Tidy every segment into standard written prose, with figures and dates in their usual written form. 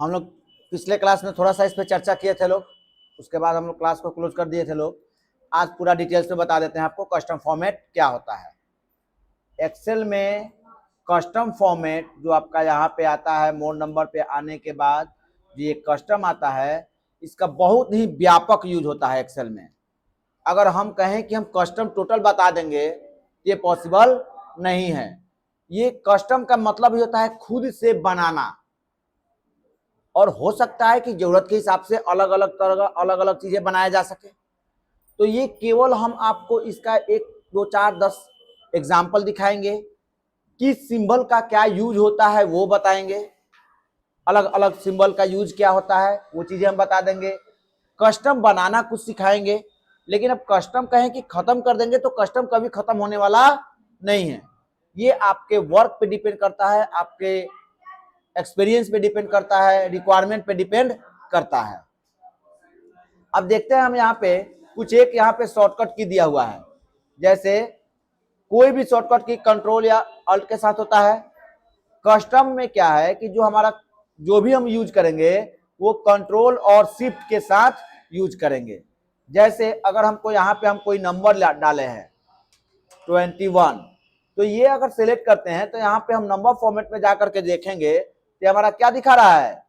हम लोग पिछले क्लास में थोड़ा सा इस पर चर्चा किए थे लोग, उसके बाद हम लोग क्लास को क्लोज कर दिए थे लोग। आज पूरा डिटेल्स में बता देते हैं आपको कस्टम फॉर्मेट क्या होता है। एक्सेल में कस्टम फॉर्मेट जो आपका यहाँ पे आता है, मोड नंबर पे आने के बाद जो ये कस्टम आता है, इसका बहुत ही व्यापक यूज होता है एक्सेल में। अगर हम कहें कि हम कस्टम टोटल बता देंगे, ये पॉसिबल नहीं है। ये कस्टम का मतलब ही होता है खुद से बनाना, और हो सकता है कि जरूरत के हिसाब से अलग अलग तरह का अलग अलग चीजें बनाया जा सके। तो ये केवल हम आपको इसका 1 2 4 10 एग्जाम्पल दिखाएंगे, किस सिंबल का क्या यूज होता है वो बताएंगे, अलग अलग सिंबल का यूज क्या होता है वो चीजें हम बता देंगे। कस्टम बनाना कुछ सिखाएंगे, लेकिन अब कस्टम कहें कि खत्म कर देंगे तो कस्टम कभी खत्म होने वाला नहीं है। ये आपके वर्क पे डिपेंड करता है, आपके एक्सपीरियंस पे डिपेंड करता है, रिक्वायरमेंट पे डिपेंड करता है। अब देखते हैं हम यहाँ पे कुछ एक यहाँ पे शॉर्टकट की दिया हुआ है। जैसे कोई भी शॉर्टकट की कंट्रोल या अल्ट के साथ होता है। कस्टम में क्या है कि जो हमारा जो भी हम यूज करेंगे वो कंट्रोल और शिफ्ट के साथ यूज करेंगे। जैसे अगर हमको यहाँ पे हम कोई नंबर डाले हैं 21, तो ये अगर सिलेक्ट करते हैं तो यहाँ पे हम नंबर फॉर्मेट में जाकर के देखेंगे तो हमारा क्या दिखा रहा है,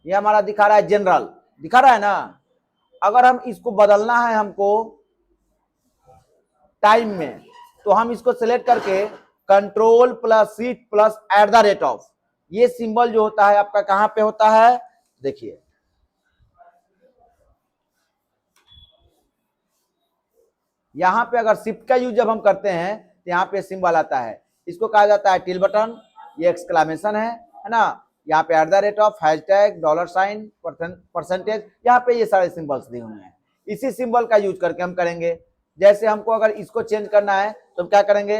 ये हमारा दिखा रहा है जनरल, दिखा रहा है ना। अगर हम इसको बदलना है हमको टाइम में, तो हम इसको सिलेक्ट करके कंट्रोल प्लस शिफ्ट प्लस @ ये सिंबल जो होता है आपका कहां पे होता है, देखिए यहां पे अगर शिफ्ट का यूज जब हम करते हैं तो यहाँ पे सिंबल आता है, इसको कहा जाता है टिल बटन, ये एक्सक्लेमेशन है ना। यहाँ पे @ हैशटैग $, परसेंटेज, यहाँ पे ये सारे सिंबल्स दिए हुए हैं। इसी सिंबल का यूज करके हम करेंगे। जैसे हमको अगर इसको चेंज करना है तो हम क्या करेंगे,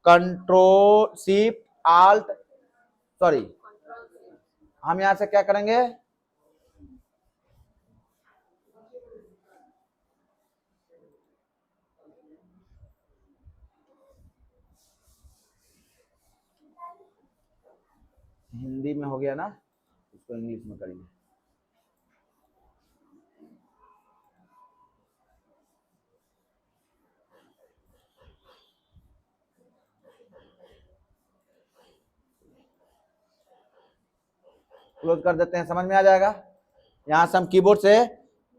कंट्रोल शिफ्ट आल्ट, सॉरी हम यहां से क्या करेंगे, हिंदी में हो गया ना, इसको इंग्लिश में करेंगे। क्लोज कर देते हैं, समझ में आ जाएगा। यहां से हम कीबोर्ड से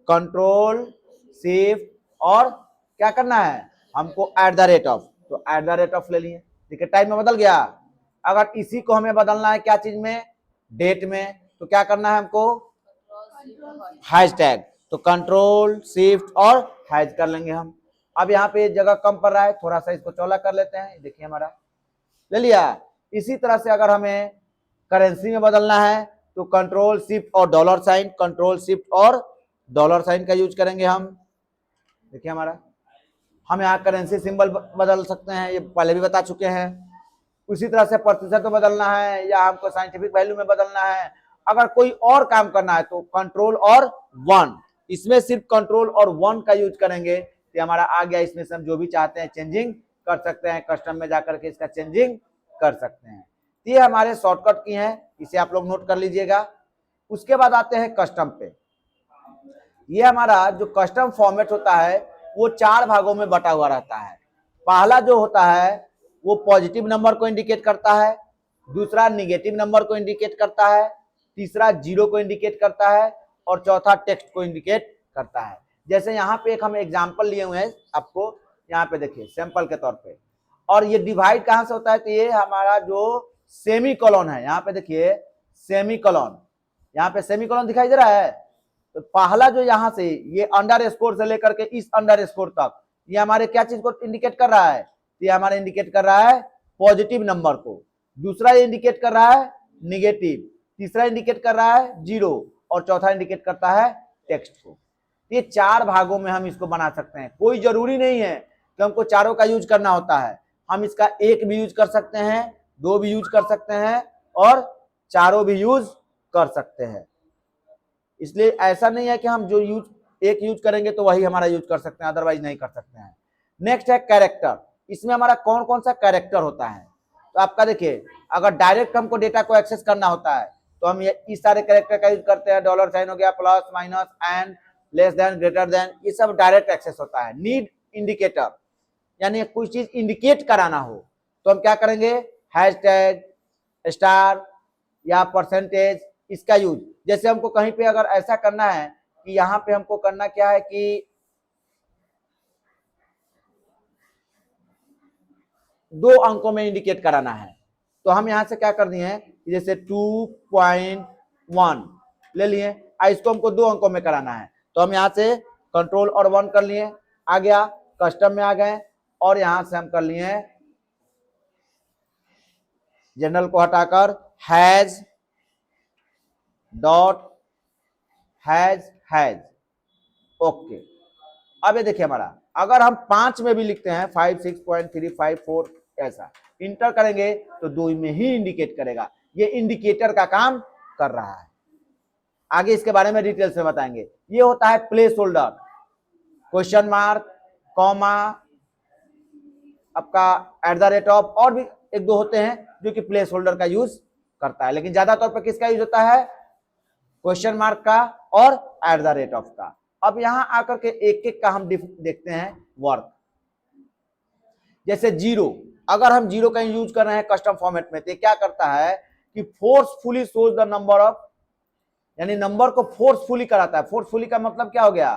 कंट्रोल शिफ्ट और क्या करना है हमको @ तो @ ले लिए, देखिए टाइप में बदल गया। अगर इसी को हमें बदलना है क्या चीज में, डेट में, तो क्या करना है हमको हैशटैग, तो कंट्रोल शिफ्ट और हैश कर लेंगे हम। अब यहाँ पे जगह कम पड़ रहा है, थोड़ा सा इसको चौड़ा कर लेते हैं, देखिए हमारा ले लिया। इसी तरह से अगर हमें करेंसी में बदलना है तो कंट्रोल शिफ्ट और $, कंट्रोल शिफ्ट और $, का यूज करेंगे हम। देखिए हमारा, हम यहाँ करेंसी सिंबल बदल सकते हैं, ये पहले भी बता चुके हैं। उसी तरह से प्रतिशत में बदलना है या हमको साइंटिफिक वैल्यू में बदलना है। अगर कोई और काम करना है तो कंट्रोल और 1, इसमें सिर्फ कंट्रोल और 1 का यूज करेंगे तो हमारा आ गया। इसमें से हम जो भी चाहते हैं चेंजिंग कर सकते हैं, कस्टम में जाकर के इसका चेंजिंग कर सकते हैं। ये हमारे शॉर्टकट की हैं, इसे आप लोग नोट कर लीजिएगा। उसके बाद आते हैं कस्टम पे। ये हमारा जो कस्टम फॉर्मेट होता है वो 4 भागों में बटा हुआ रहता है। पहला जो होता है वो पॉजिटिव नंबर को इंडिकेट करता है, दूसरा निगेटिव नंबर को इंडिकेट करता है, तीसरा 0 को इंडिकेट करता है और चौथा टेक्स्ट को इंडिकेट करता है। जैसे यहाँ पे एक हम एग्जांपल लिए हुए हैं आपको, यहाँ पे देखिए सैंपल के तौर पे। और ये डिवाइड कहाँ से होता है, तो ये हमारा जो सेमी कॉलन है, यहाँ पे देखिए सेमी कॉलन, यहाँ पे सेमी कॉलन दिखाई दे रहा है। तो पहला जो यहाँ से ये अंडरस्कोर से लेकर के इस अंडरस्कोर तक, ये हमारे क्या चीज को इंडिकेट कर रहा है, ये हमारे इंडिकेट कर रहा है पॉजिटिव नंबर को। दूसरा ये इंडिकेट कर रहा है निगेटिव, तीसरा इंडिकेट कर रहा है 0 और चौथा इंडिकेट करता है टेक्स्ट को। ये 4 भागों में हम इसको बना सकते हैं। कोई जरूरी नहीं है कि हमको चारों का यूज करना होता है, हम इसका एक भी यूज कर सकते हैं, 2 भी यूज कर सकते हैं और चारों भी यूज कर सकते हैं। इसलिए ऐसा नहीं है कि हम जो एक यूज करेंगे तो वही हमारा यूज कर सकते हैं, अदरवाइज नहीं कर सकते हैं। नेक्स्ट है कैरेक्टर। इसमें हमारा कौन कौन सा कैरेक्टर होता है, तो आपका देखिए अगर डायरेक्ट हमको डेटा को एक्सेस करना होता है तो हम ये इस सारे कैरेक्टर का यूज करते हैं। डॉलर साइन हो गया, plus minus and less than greater than, ये सब डायरेक्ट एक्सेस होता है। नीड इंडिकेटर यानी कोई चीज इंडिकेट कराना हो तो हम क्या करेंगे, हैशटैग, स्टार या परसेंटेज, इसका यूज। जैसे हमको कहीं पे अगर ऐसा करना है कि यहाँ पे हमको करना क्या है कि 2 अंकों में इंडिकेट कराना है, तो हम यहां से क्या कर दिए हैं, जैसे 2.1 ले लिए, इसको हमको 2 अंकों में कराना है, तो हम यहां से कंट्रोल और 1 कर लिए, आ गया, कस्टम में आ गए, और यहां से हम कर लिए जनरल को हटाकर हैज डॉट हैज। ओके, अब ये देखिए हमारा, अगर हम 5 में भी लिखते हैं 56.354 ऐसा इंटर करेंगे तो 2 में ही इंडिकेट करेगा। ये इंडिकेटर का काम कर रहा है। आगे इसके बारे में डिटेल से बताएंगे। ये होता है place holder, question mark, comma, आपका @ ऑफ, और भी 1-2 होते हैं जो कि प्लेस होल्डर का यूज करता है, लेकिन ज्यादातर पर किसका यूज होता है, क्वेश्चन मार्क का और @ ऑफ का। अब यहां आकर के एक एक का हम देखते हैं वर्क। जैसे 0, अगर हम 0 का यूज कर रहे हैं कस्टम फॉर्मेट में, तो क्या करता है कि forcefully shows the number of, यानी नंबर को फोर्सफुली कराता है। फोर्सफुली का मतलब क्या हो गया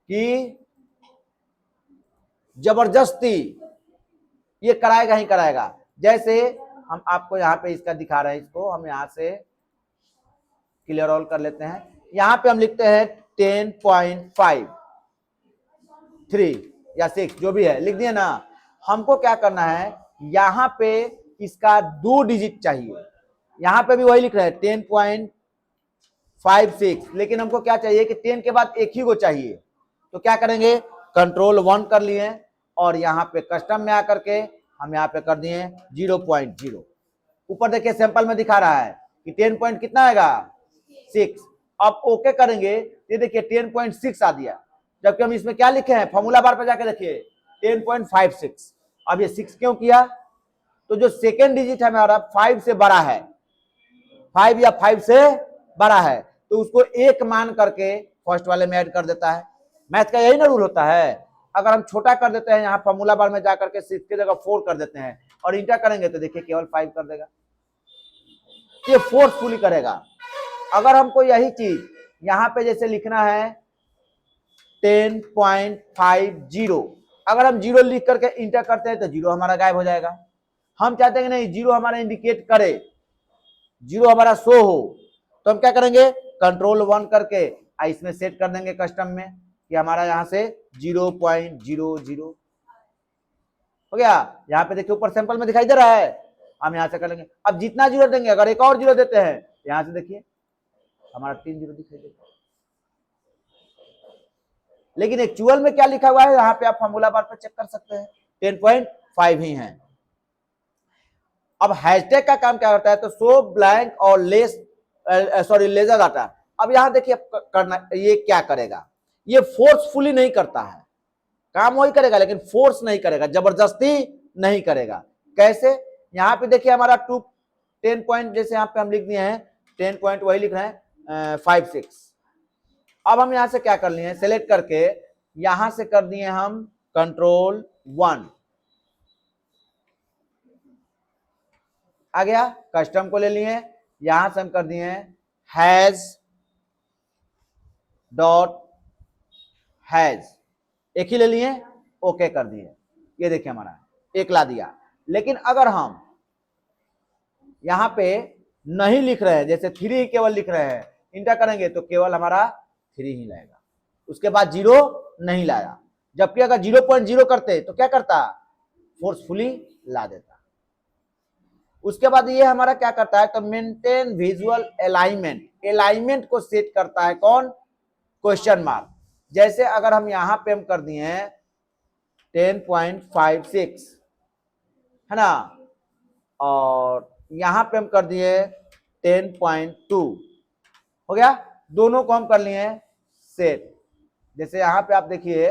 कि जबरदस्ती ये कराएगा ही कराएगा। जैसे हम आपको यहाँ पे इसका दिखा रहे हैं, इसको हम यहाँ से क्लियर ऑल कर लेते हैं। यहाँ पे हम लिखते हैं 10.53 या 6 जो भी है, लिख दिए ना। हमको क्या करना है, यहाँ पे इसका 2 डिजिट चाहिए, यहाँ पे भी वही लिख रहे हैं 10.56, लेकिन हमको क्या चाहिए कि 10 के बाद एक ही को चाहिए, तो क्या करेंगे, कंट्रोल 1 कर लिए, और यहाँ पे कस्टम में आकर के हम यहाँ पे कर दिए 0.0। ऊपर देखिए सैंपल में दिखा रहा है कि 10 पॉइंट कितना आएगा, 6। अब ओके करेंगे, ये देखिए 10.6 आ दिया, जबकि हम इसमें क्या लिखे हैं, फॉर्मूला बार पे जाके देखिए 10.56। अब ये 6 क्यों किया, तो जो सेकेंड डिजिट है हमारा 5 से बड़ा है, 5 या 5 से बड़ा है, तो उसको 1 मान करके फर्स्ट वाले में ऐड कर देता है। मैथ का यही ना रूल होता है। अगर हम छोटा कर देते हैं, यहाँ फॉर्मूला बार में जाकर के 6 की जगह 4 कर देते हैं और इंटर करेंगे तो देखिए केवल 5 कर देगा, ये फोर्सफुली करेगा। अगर हमको यही चीज यहाँ पे जैसे लिखना है 10.50, अगर हम 0 लिख करके इंटर करते हैं तो 0 हमारा गायब हो जाएगा। हम चाहते हैं कि नहीं 0 हमारा इंडिकेट करे, 0 हमारा शो हो, तो हम क्या करेंगे, कंट्रोल 1 करके इसमें सेट कर देंगे कस्टम में कि हमारा यहाँ से 0.00 हो गया। यहाँ पे देखिए ऊपर सैंपल में दिखाई दे रहा है, हम यहाँ से कर लेंगे। अब जितना 0 देंगे, अगर एक और 0 देते हैं, यहाँ से देखिए हमारा 3 0 दिखाई देगा, लेकिन एक्चुअल में क्या लिखा हुआ है यहाँ पे आप फॉर्मूला बार पे चेक कर सकते हैं, 10.5 ही है। अब हैशटैग का काम क्या करता है, तो शो ब्लैंक और लेजर डाटा। अब यहां देखिए करना, ये क्या करेगा, ये फोर्सफुली नहीं करता है, काम वही करेगा लेकिन फोर्स नहीं करेगा, जबरदस्ती नहीं करेगा। कैसे, यहाँ पे देखिए हमारा 10 पॉइंट, जैसे यहाँ पे हम लिख दिए हैं 10 पॉइंट, वही लिख रहे हैं 56। अब हम यहां से क्या कर लिए, सेलेक्ट करके यहां से कर दिए हम कंट्रोल 1, आ गया, कस्टम को ले लिए, यहां से हम कर दिए हैज डॉट हैज, एक ही ले लिए, ओके कर दिए, ये देखिए हमारा 1 ला दिया। लेकिन अगर हम यहां पे नहीं लिख रहे हैं, जैसे 3 ही केवल लिख रहे हैं, इंटर करेंगे तो केवल हमारा 3 ही लाएगा, उसके बाद 0 नहीं लाया। जबकि अगर 0.0 करते तो क्या करता, फोर्सफुली ला देता। उसके बाद ये हमारा क्या करता है, तो मेंटेन विजुअल अलाइनमेंट, अलाइनमेंट को सेट करता है कौन, क्वेश्चन मार्क। जैसे अगर हम यहां पे हम कर दिए 10.56 है ना, और यहां पे हम कर दिए 10.2, हो गया, दोनों को हम कर लिए सेट। जैसे यहां पे आप देखिए,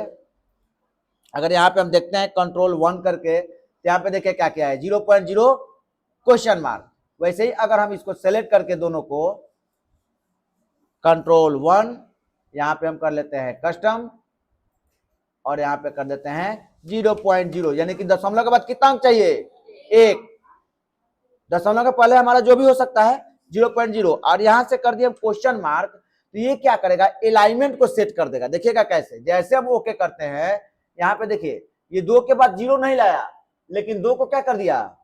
अगर यहां पे हम देखते हैं कंट्रोल 1 करके, तो यहां पे देखिए क्या क्या है, 0.0 क्वेश्चन मार्क। वैसे ही अगर हम इसको सेलेक्ट करके दोनों को कंट्रोल 1, यहाँ पे हम कर लेते हैं कस्टम और यहाँ पे कर देते हैं 0.0, यानी कि दशमलव के बाद कितना अंक चाहिए, 1। दशमलव के पहले हमारा जो भी हो सकता है 0.0, और यहां से कर दिया क्वेश्चन मार्क, तो ये क्या करेगा, अलाइनमेंट को सेट कर देगा। देखिएगा कैसे, जैसे हम ओके करते हैं, यहाँ पे देखिए ये 2 के बाद 0 नहीं लाया, लेकिन 2 को क्या कर दिया,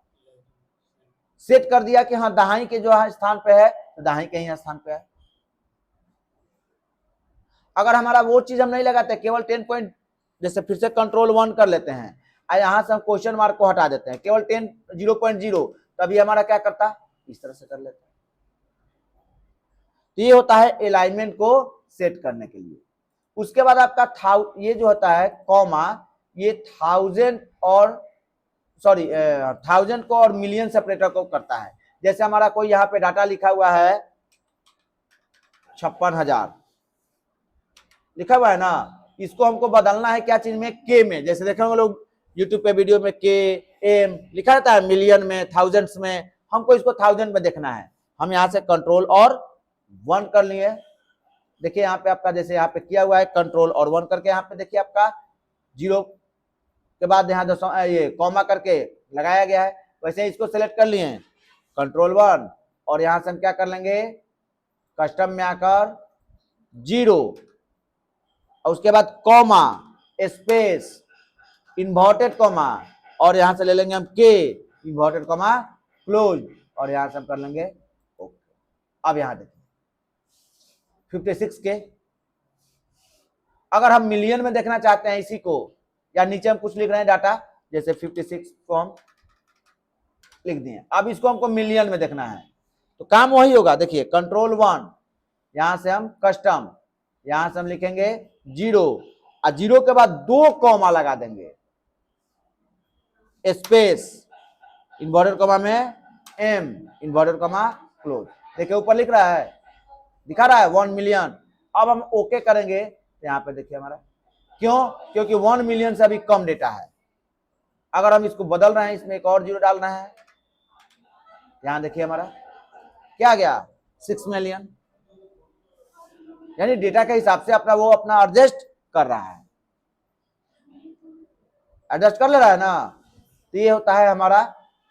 सेट कर दिया कि हाँ दाहिने के जो है स्थान पे है तो दाहिने के ही स्थान पे है। अगर हमारा वो चीज हम नहीं लगाते, केवल 10 पॉइंट, जैसे फिर से कंट्रोल 1 कर लेते हैं और यहां से हम क्वेश्चन मार्क को हटा देते हैं, केवल 10 0.0, तभी हमारा क्या करता, इस तरह से कर लेते हैं। तो ये होता है अलाइनमेंट को सेट करने के लिए। उसके बाद आपका ये जो होता है कॉमा, ये 1000 को और मिलियन सेपरेटर को करता है। जैसे हमारा कोई यहाँ पे डाटा लिखा हुआ है 56,000 लिखा हुआ है ना, इसको हमको बदलना है क्या चीज में, के में। जैसे देखे होंगे लोग यूट्यूब पे वीडियो में के एम लिखा रहता है, मिलियन में, थाउजेंड्स में, हमको इसको 1000 में देखना है। हम यहाँ से कंट्रोल और 1 कर लिए। देखिए यहाँ पे आपका जैसे यहाँ पे किया हुआ है कंट्रोल और 1 करके, यहाँ पे देखिए आपका 0 के बाद यहाँ ये कॉमा करके लगाया गया है। वैसे इसको सेलेक्ट कर लिए कंट्रोल 1 और यहाँ से हम क्या कर लेंगे, कस्टम में आकर 0 और उसके बाद कॉमा स्पेस इन्वर्टेड कॉमा और यहां से ले लेंगे हम के इन्वर्टेड कॉमा क्लोज और यहां से हम कर लेंगे ओके। अब यहां देखिए 56 के, अगर हम मिलियन में देखना चाहते हैं इसी को, या नीचे हम कुछ लिख रहे हैं डाटा, जैसे 56 को हम लिख दिए, अब इसको हमको मिलियन में देखना है तो काम वही होगा। देखिए कंट्रोल 1, यहां से हम कस्टम, यहां से हम लिखेंगे 0 और 0 के बाद 2 कॉमा लगा देंगे, स्पेस इन्वर्टेड कॉमा में एम इन्वर्टेड कॉमा क्लोज। देखिए ऊपर लिख रहा है, दिखा रहा है 1 मिलियन। अब हम ओके करेंगे तो यहाँ पे देखिए हमारा, क्यों, क्योंकि 1 मिलियन से अभी कम डेटा है। अगर हम इसको बदल रहे हैं, इसमें एक और 0 डालना है, यहां देखिए हमारा क्या आ गया 6 मिलियन, यानी डेटा के हिसाब से अपना वो अपना एडजस्ट कर रहा है, एडजस्ट कर ले रहा है ना। तो ये होता है हमारा।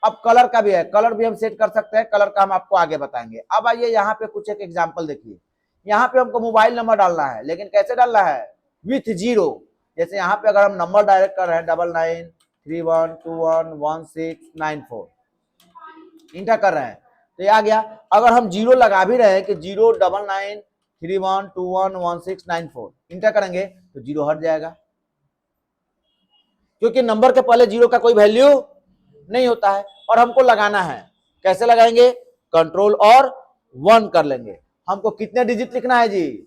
अब कलर का भी है, कलर भी हम सेट कर सकते हैं, कलर का हम आपको आगे बताएंगे। अब आइए यहाँ पे कुछ एक एग्जांपल देखिए, यहाँ पे हमको मोबाइल नंबर डालना है, लेकिन कैसे डालना है, विथ 0। जैसे यहाँ पे अगर हम नंबर डायरेक्ट कर रहे हैं 9931211694 इंटर कर रहे हैं तो ये आ गया। अगर हम 0 लगा भी रहे हैं कि 09931211694 इंटर करेंगे तो 0 हट जाएगा, क्योंकि नंबर के पहले 0 का कोई वैल्यू नहीं होता है। और हमको लगाना है, कैसे लगाएंगे, कंट्रोल और 1 कर लेंगे। हमको कितने डिजिट लिखना है जी,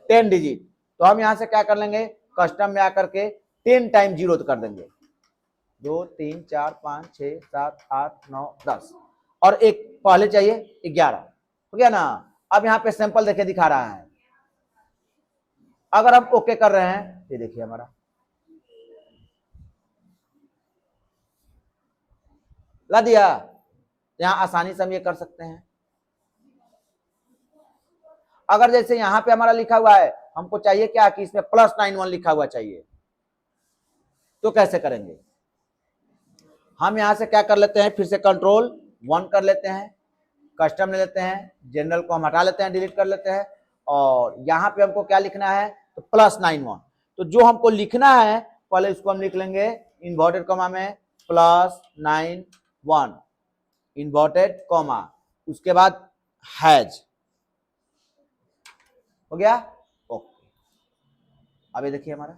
10 डिजिट। तो हम यहां से क्या कर लेंगे, कस्टम में आकर के 10 टाइम 0 कर देंगे, 2 3 4 5 6 7 8 9 10 और एक पहले चाहिए 11, हो गया ना। अब यहाँ पे सैंपल देखिए दिखा रहा है, अगर हम ओके कर रहे हैं ये देखिए हमारा ला दिया। यहां आसानी से हम ये कर सकते हैं। अगर जैसे यहां पे हमारा लिखा हुआ है, हमको चाहिए क्या कि इसमें +91 लिखा हुआ चाहिए, तो कैसे करेंगे, हम यहां से क्या कर लेते हैं, फिर से कंट्रोल 1 कर लेते हैं, कस्टम ले लेते हैं, जनरल को हम हटा लेते हैं, डिलीट कर लेते हैं और यहां पे हमको क्या लिखना है, तो +91। तो जो हमको लिखना है पहले इसको हम लिख लेंगे इन्वर्टेड कॉमा में +91 इन्वर्टेड कॉमा, उसके बाद हैज, हो गया ओके। अब ये देखिए हमारा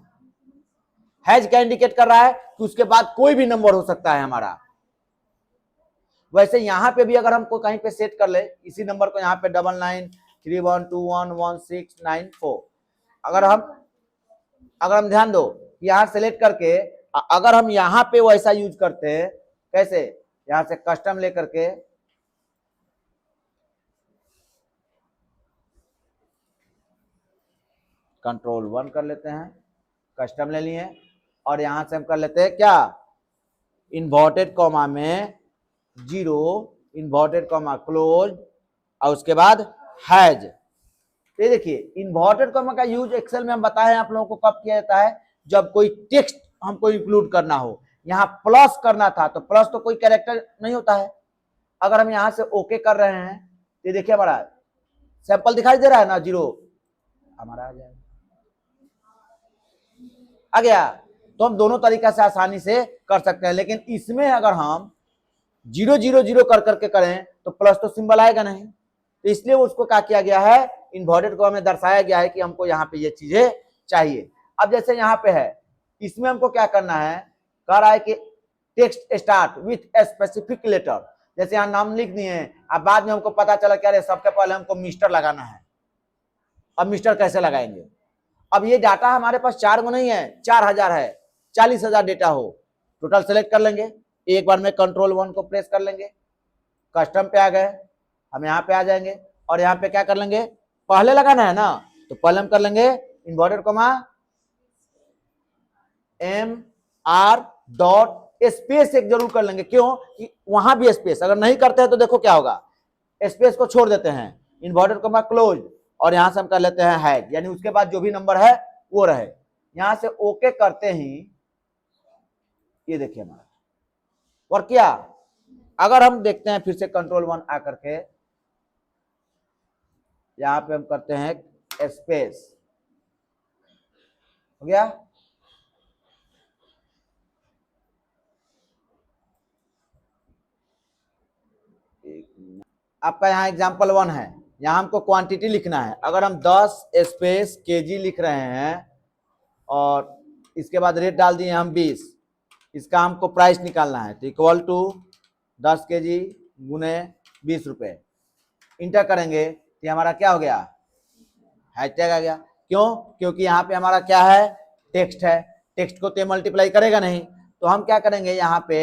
हैज क्या इंडिकेट कर रहा है कि उसके बाद कोई भी नंबर हो सकता है हमारा। वैसे यहां पे भी अगर हमको कहीं पे सेट कर ले इसी नंबर को, यहाँ पे 9931211694, अगर हम ध्यान दो यहां सेलेक्ट करके, अगर हम यहां पे वैसा यूज करते हैं, कैसे, यहां से कस्टम लेकर के कंट्रोल 1 कर लेते हैं, कस्टम ले लिए और यहां से हम कर लेते हैं क्या, इन्वर्टेड कॉमा में 0 इन्वर्टेड कॉमा क्लोज और उसके बाद हैज। ये देखिए इन्वर्टेड कॉमा का यूज एक्सेल में हम बताए आप लोगों को कब किया जाता है, जब कोई टेक्स्ट हमको इंक्लूड करना हो। यहाँ प्लस करना था तो प्लस तो कोई कैरेक्टर नहीं होता है। अगर हम यहाँ से ओके कर रहे हैं तो ये देखिए हमारा सैंपल दिखाई दे रहा है ना, 0 हमारा आ जाएगा, आ गया। तो हम दोनों तरीका से आसानी से कर सकते हैं, लेकिन इसमें अगर हम 0 0 0 कर करके करें तो प्लस तो सिंबल आएगा नहीं, तो इसलिए उसको क्या किया गया है, इन्वर्टेड कॉमा में दर्शाया गया है कि हमको यहाँ पे ये चीजें चाहिए। अब जैसे यहाँ पे है, इसमें हमको क्या करना है, कह रहा है कि text start with a specific letter. जैसे यहाँ नाम लिख दिए, अब बाद में हमको पता चला कि अरे सबके पहले हमको मिस्टर लगाना है। अब मिस्टर कैसे लगाएंगे? अब ये डाटा हमारे पास 4 गो नहीं है, 4000 है, 40,000 डेटा हो, टोटल सेलेक्ट कर लेंगे, एक बार में कंट्रोल 1 को प्रेस कर लेंगे, कस्टम पे आ गए, हम यहाँ पे आ जाएंगे और यहाँ पे क्या कर लेंगे, पहले लगाना है ना, तो पहले हम कर लेंगे inverted comma MR dot space एक जरूर कर लेंगे, क्यों कि वहां भी स्पेस अगर नहीं करते हैं तो देखो क्या होगा, स्पेस को छोड़ देते हैं, इन्वर्टेड कॉमा क्लोज, और यहां से हम कर लेते हैं हैड, यानी उसके बाद जो भी नंबर है वो रहे। यहां से ओके करते ही ये देखिए हमारा वर्क किया। अगर हम देखते हैं फिर से कंट्रोल 1 आकर के यहां पे हम करते हैं स्पेस, हो गया। आपका यहाँ एग्जाम्पल 1 है, यहाँ हमको क्वांटिटी लिखना है। अगर हम 10 स्पेस केजी लिख रहे हैं और इसके बाद रेट डाल दिए हम 20, इसका हमको प्राइस निकालना है, तो इक्वल टू 10 केजी गुने 20 रुपए, इंटर करेंगे तो हमारा क्या हो गया, हैशटैग आ गया। क्यों? क्योंकि यहाँ पे हमारा क्या है, टेक्स्ट है, टेक्स्ट को तो मल्टीप्लाई करेगा नहीं, तो हम क्या करेंगे, यहाँ पे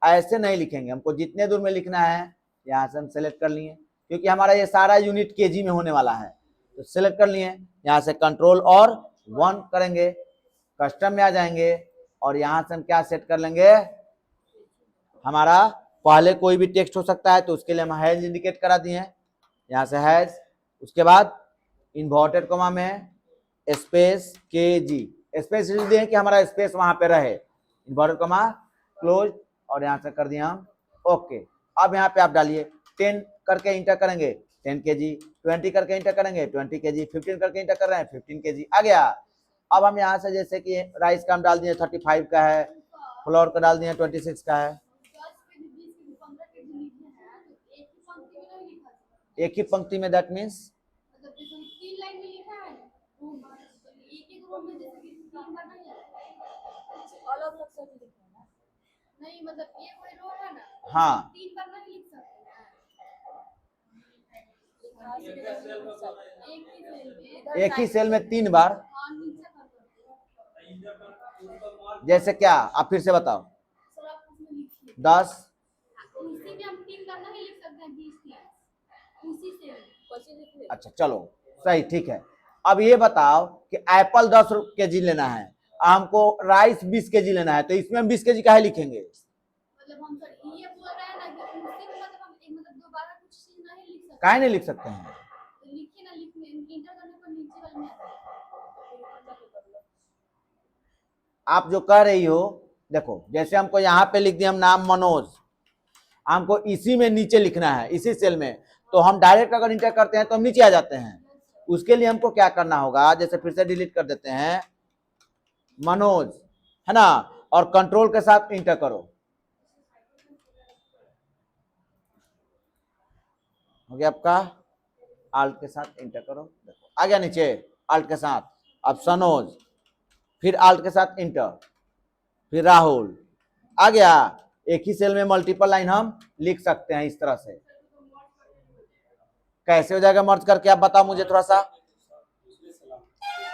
ऐसे नहीं लिखेंगे, हमको जितने दूर में लिखना है यहाँ से हम सेलेक्ट कर लिए, क्योंकि हमारा ये सारा यूनिट केजी में होने वाला है, तो सेलेक्ट कर लिए। यहाँ से कंट्रोल और 1 करेंगे, कस्टम में आ जाएंगे और यहाँ से हम क्या सेट कर लेंगे, हमारा पहले कोई भी टेक्स्ट हो सकता है, तो उसके लिए हम हैज इंडिकेट करा दिए, यहाँ से हैज, उसके बाद इन्वर्टेड कॉमा में स्पेस केजी, स्पेस दिए कि हमारा स्पेस वहां पे रहे, इन्वर्टेड कॉमा क्लोज, और यहाँ से कर दिया हम ओके। अब यहाँ पे आप डालिए 10 करके इंटर करेंगे 10 केजी, 20 करके इंटर करेंगे 20 केजी, 15 करके इंटर कर रहे हैं 15 केजी, आ गया। अब हम यहाँ से जैसे कि राइस का हम डाल दिए 35 का है, फ्लोर का डाल दिए 26 का है, एक ही पंक्ति में, दैट मीन्स नहीं, मतलब ये कोई रो है ना, हाँ 3 बार नहीं लिख सकते हैं, एक ही सेल में 3 बार, हाँ नीचे कर दो। जैसे क्या, आप फिर से बताओ, सर आप उसमें लिखिए 10, उसी में हम 3 बार नहीं लिख सकते हैं, 20 उसी से क्वेश्चन लिखिए। अच्छा चलो सही, ठीक है। अब ये बताओ कि एप्पल 10 केजी लेना है, हमको राइस 20 केजी लेना है, तो इसमें हम 20 केजी काहे लिखेंगे, मतलब हम सर ये बोल रहे हैं ना कि उसी में मतलब हम मतलब दोबारा कुछ चीज नहीं लिख सकते, काहे नहीं लिख सकते हैं, तो लिखिए ना, लिखने इंटर करने पर नीचे वाले में आता है। आप जो कह रही हो, देखो जैसे हमको यहाँ पे लिख दिया हम नाम मनोज, हमको इसी में नीचे लिखना है, इसी सेल में, तो हम डायरेक्ट अगर इंटर करते हैं तो हम नीचे आ जाते हैं। उसके लिए हमको क्या करना होगा, जैसे फिर से डिलीट कर देते हैं मनोज, है ना, और कंट्रोल के साथ इंटर करो, हो गया आपका, आल्ट के साथ इंटर करो, देखो आ गया नीचे, आल्ट के साथ, अब सनोज, फिर आल्ट के साथ इंटर, फिर राहुल, आ गया। एक ही सेल में मल्टीपल लाइन हम लिख सकते हैं इस तरह से। कैसे हो जाएगा मर्ज करके, आप बताओ मुझे थोड़ा सा,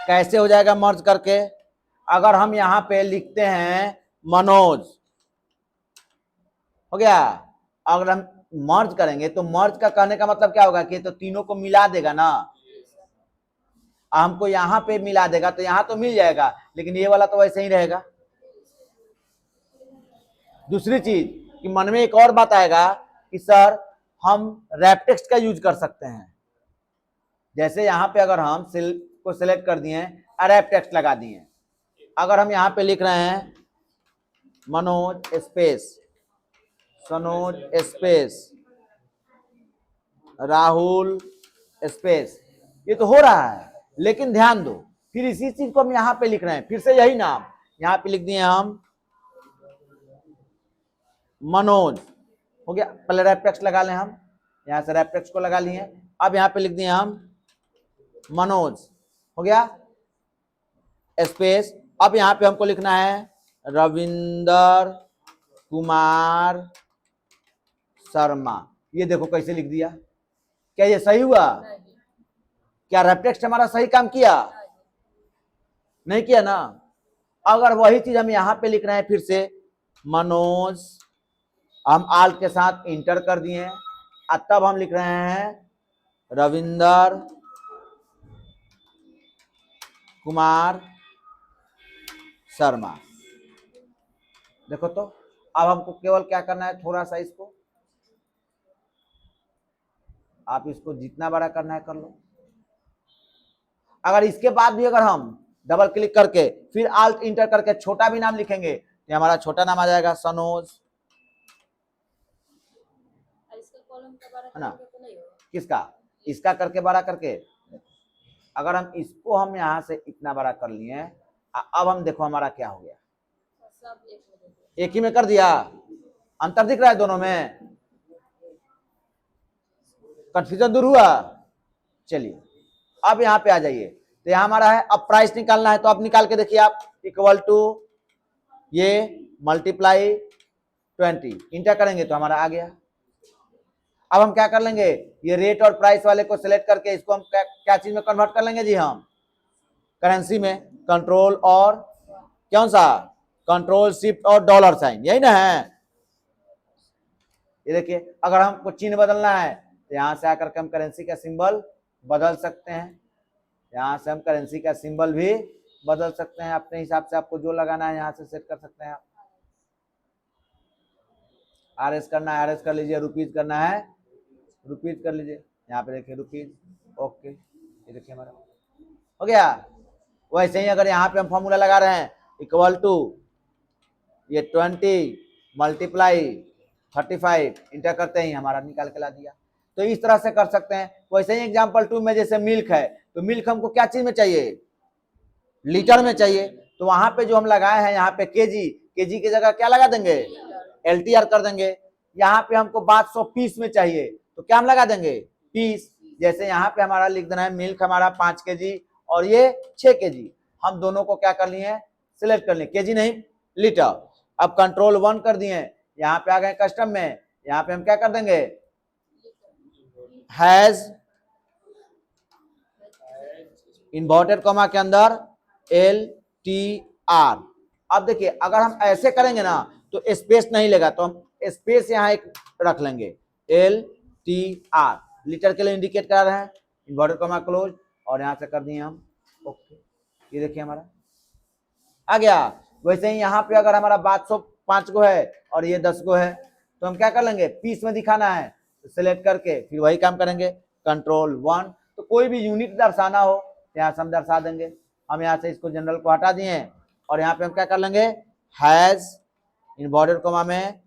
कैसे हो जाएगा मर्ज करके? अगर हम यहाँ पे लिखते हैं मनोज, हो गया, अगर हम मर्ज करेंगे तो मर्ज का कहने का मतलब क्या होगा कि तो तीनों को मिला देगा ना, हमको यहाँ पे मिला देगा तो यहाँ तो मिल जाएगा, लेकिन ये वाला तो वैसे ही रहेगा। दूसरी चीज कि मन में एक और बात आएगा कि सर हम रैप टेक्स्ट का यूज कर सकते हैं, जैसे यहाँ पे अगर हम सेल को सिलेक्ट कर दिए अरैप टेक्स्ट लगा दिए, अगर हम यहाँ पे लिख रहे हैं Manoj space Sanoj space Rahul space, ये तो हो रहा है, लेकिन ध्यान दो फिर इसी चीज को हम यहाँ पे लिख रहे हैं, फिर से यही नाम यहाँ पे लिख दिए हम मनोज, हो गया। पहले रैप टेक्स्ट लगा लें हम, यहाँ से रैप टेक्स्ट को लगा लिए, अब यहाँ पे लिख दिए हम मनोज, हो गया स्पेस। अब यहाँ पे हमको लिखना है रविंदर कुमार शर्मा, ये देखो कैसे लिख दिया, क्या ये सही हुआ? क्या रैप टेक्स्ट हमारा सही काम किया? नहीं किया ना। अगर वही चीज हम यहाँ पे लिख रहे हैं फिर से मनोज, हम आल्ट के साथ इंटर कर दिए, तब हम लिख रहे हैं रविंदर कुमार शर्मा। देखो तो अब हमको केवल क्या करना है, थोड़ा सा इसको, आप इसको जितना बड़ा करना है कर लो। अगर इसके बाद भी अगर हम डबल क्लिक करके फिर आल्ट इंटर करके छोटा भी नाम लिखेंगे तो हमारा छोटा नाम आ जाएगा सनोज, है ना। किसका? इसका करके बड़ा करके, अगर हम इसको हम यहां से इतना बड़ा कर लिए, अब हम देखो हमारा क्या हो गया, एक ही में कर दिया, अंतर दिख रहा है दोनों में, कंफ्यूजन दूर हुआ। चलिए अब यहाँ पे आ जाइए, तो यहाँ हमारा है अब प्राइस निकालना है, तो अब निकाल के देखिए आप, इक्वल टू ये मल्टीप्लाई 20 इंटर करेंगे तो हमारा आ गया। अब हम क्या कर लेंगे, ये रेट और प्राइस वाले को सिलेक्ट करके इसको हम क्या चीज में कन्वर्ट कर लेंगे जी, हम करेंसी में, कंट्रोल और कौन सा, कंट्रोल शिफ्ट और डॉलर साइन, यही ना है। ये देखिए अगर हमको चिन्ह बदलना है तो यहां से आकर के हम करेंसी का सिंबल बदल सकते हैं, यहां से हम करेंसी का सिंबल भी बदल सकते हैं, अपने हिसाब से आपको जो लगाना है यहां से सेट कर सकते हैं आप। RS करना है RS कर लीजिए, रुपीज करना है रुपीज कर लीजिए, यहाँ पे देखिए रुपीज, ओके, ये देखिए हमारा हो गया। वैसे ही अगर यहाँ पे हम फॉर्मूला लगा रहे हैं इक्वल टू ये 20 मल्टीप्लाई 35 इंटर करते ही हमारा निकाल के ला दिया। तो इस तरह से कर सकते हैं। वैसे ही एग्जांपल 2 में जैसे मिल्क है, तो मिल्क हमको क्या चीज में चाहिए, लीटर में चाहिए, तो वहां पे जो हम लगाए हैं यहाँ पे केजी, केजी की जगह क्या लगा देंगे, LTR कर देंगे। यहाँ पे हमको 500 पीस में चाहिए तो क्या हम लगा देंगे, पीस। जैसे यहाँ पे हमारा लिख देना है मिल्क हमारा 5 kg और ये 6 kg, हम दोनों को क्या कर लिए, सिलेक्ट कर लिए, केजी नहीं लीटर। अब कंट्रोल 1 कर दिए, यहाँ पे आ गए कस्टम में, यहाँ पे हम क्या कर देंगे, हैज इन्वर्टेड कॉमा के अंदर LTR। अब देखिए अगर हम ऐसे करेंगे ना तो स्पेस नहीं लेगा, तो हम स्पेस यहाँ एक रख लेंगे, LTR लीटर के लिए इंडिकेट कर रहे हैं, इन्वर्टेड कॉमा क्लोज, और यहाँ से कर दिए हम ओके। ये देखिए हमारा आ गया। वैसे ही यहाँ पे अगर हमारा 505 को है और ये 10 को है, तो हम क्या कर लेंगे, पीस में दिखाना है तो सिलेक्ट करके फिर वही काम करेंगे, कंट्रोल 1। तो कोई भी यूनिट दर्शाना हो यहाँ से हम दर्शा देंगे। हम यहाँ से इसको जनरल को हटा दिए और यहाँ पे हम क्या कर लेंगे, हैज इन्वर्टेड कॉमा में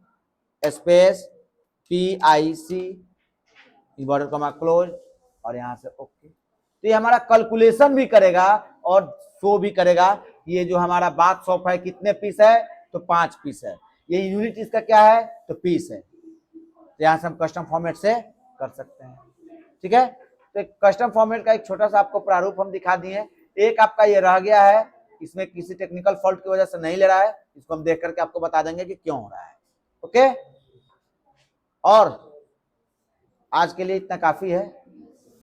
space PIC inverted comma close, और यहाँ से ओके। तो ये हमारा कैलकुलेशन भी करेगा और शो भी करेगा, ये जो हमारा बात शॉप है कितने पीस है, तो 5 पीस है, ये यूनिट इसका क्या है, तो पीस है। तो यहाँ से हम कस्टम फॉर्मेट से कर सकते हैं, ठीक है। तो कस्टम फॉर्मेट का एक छोटा सा आपको प्रारूप हम दिखा दिए। एक आपका ये रह गया है, इसमें किसी टेक्निकल फॉल्ट की वजह से नहीं ले रहा है, इसको हम देख करके आपको बता देंगे कि क्यों हो रहा है, ओके। और आज के लिए इतना काफी है।